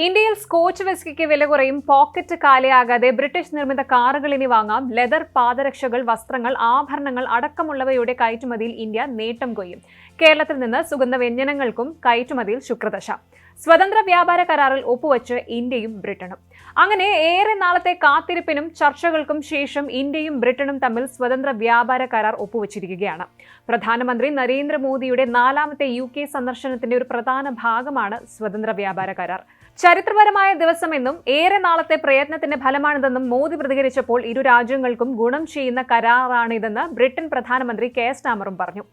ഇന്ത്യയിൽ സ്കോച്ച് വിസ്കിക്ക് വില കുറയും, പോക്കറ്റ് കാലിയാകാതെ ബ്രിട്ടീഷ് നിർമ്മിത കാറുകൾ ഇനി വാങ്ങാം, ലെതർ പാദരക്ഷകൾ, വസ്ത്രങ്ങൾ, ആഭരണങ്ങൾ അടക്കമുള്ളവയുടെ കയറ്റുമതിയിൽ ഇന്ത്യ നേട്ടം കൊയ്യും. കേരളത്തിൽ നിന്ന് സുഗന്ധവ്യഞ്ജനങ്ങൾക്കും കയറ്റുമതിയിൽ ശുക്രദശ. സ്വതന്ത്ര വ്യാപാര കരാറിൽ ഒപ്പുവച്ച് ഇന്ത്യയും ബ്രിട്ടനും. അങ്ങനെ ഏറെ നാളത്തെ കാത്തിരിപ്പിനും ചർച്ചകൾക്കും ശേഷം ഇന്ത്യയും ബ്രിട്ടനും തമ്മിൽ സ്വതന്ത്ര വ്യാപാര കരാർ ഒപ്പുവച്ചിരിക്കുകയാണ്. പ്രധാനമന്ത്രി നരേന്ദ്രമോദിയുടെ 4ാമത്തെ UK സന്ദർശനത്തിന്റെ ഒരു പ്രധാന ഭാഗമാണ് സ്വതന്ത്ര വ്യാപാര കരാർ. ചരിത്രപരമായ ദിവസമെന്നും ഏറെ നാളത്തെ പ്രയത്നത്തിന്റെ ഫലമാണിതെന്നും മോദി പ്രതികരിച്ചപ്പോൾ ഇരു രാജ്യങ്ങൾക്കും ഗുണം ചെയ്യുന്ന കരാറാണിതെന്ന് ബ്രിട്ടൻ പ്രധാനമന്ത്രി കെയർ സ്റ്റാമറും പറഞ്ഞു.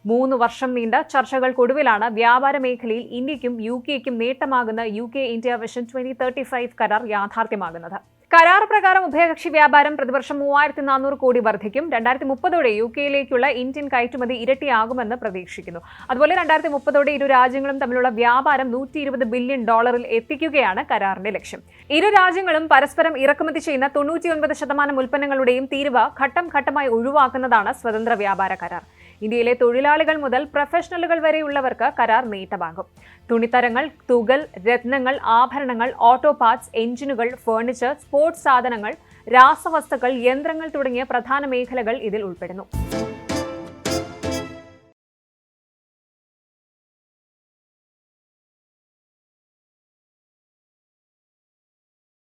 3 വർഷം നീണ്ട ചർച്ചകൾക്കൊടുവിലാണ് വ്യാപാര മേഖലയിൽ ഇന്ത്യയ്ക്കും UKയ്ക്കും നേട്ടമാകുന്ന UK ഇന്ത്യ വിഷൻ 2035 കരാർ യാഥാർത്ഥ്യമാകുന്നത്. കരാർ പ്രകാരം ഉഭയകക്ഷി വ്യാപാരം പ്രതിവർഷം 3400 കോടി വർദ്ധിക്കും. 2030ഓടെ UKയിലേക്കുള്ള ഇന്ത്യൻ കയറ്റുമതി ഇരട്ടിയാകുമെന്ന് പ്രതീക്ഷിക്കുന്നു. അതുപോലെ 2030ഓടെ ഇരു രാജ്യങ്ങളും തമ്മിലുള്ള വ്യാപാരം $120 ബില്യൺ എത്തിക്കുകയാണ് കരാറിന്റെ ലക്ഷ്യം. ഇരു രാജ്യങ്ങളും പരസ്പരം ഇറക്കുമതി ചെയ്യുന്ന 99% ഉൽപ്പന്നങ്ങളുടെയും തീരുവ ഘട്ടം ഘട്ടമായി ഒഴിവാക്കുന്നതാണ് സ്വതന്ത്ര വ്യാപാര കരാർ. ഇന്ത്യയിലെ തൊഴിലാളികൾ മുതൽ പ്രൊഫഷണലുകൾ വരെയുള്ളവർക്ക് കരാർ നേട്ടമാകും. തുണിത്തരങ്ങൾ, തുകൽ, രത്നങ്ങൾ, ആഭരണങ്ങൾ, ഓട്ടോ പാർട്സ്, എഞ്ചിനുകൾ, ഫർണിച്ചർ, സ്പോർട്സ് സാധനങ്ങൾ, രാസവസ്തുക്കൾ, യന്ത്രങ്ങൾ തുടങ്ങിയ പ്രധാന മേഖലകൾ ഇതിൽ ഉൾപ്പെടുന്നു.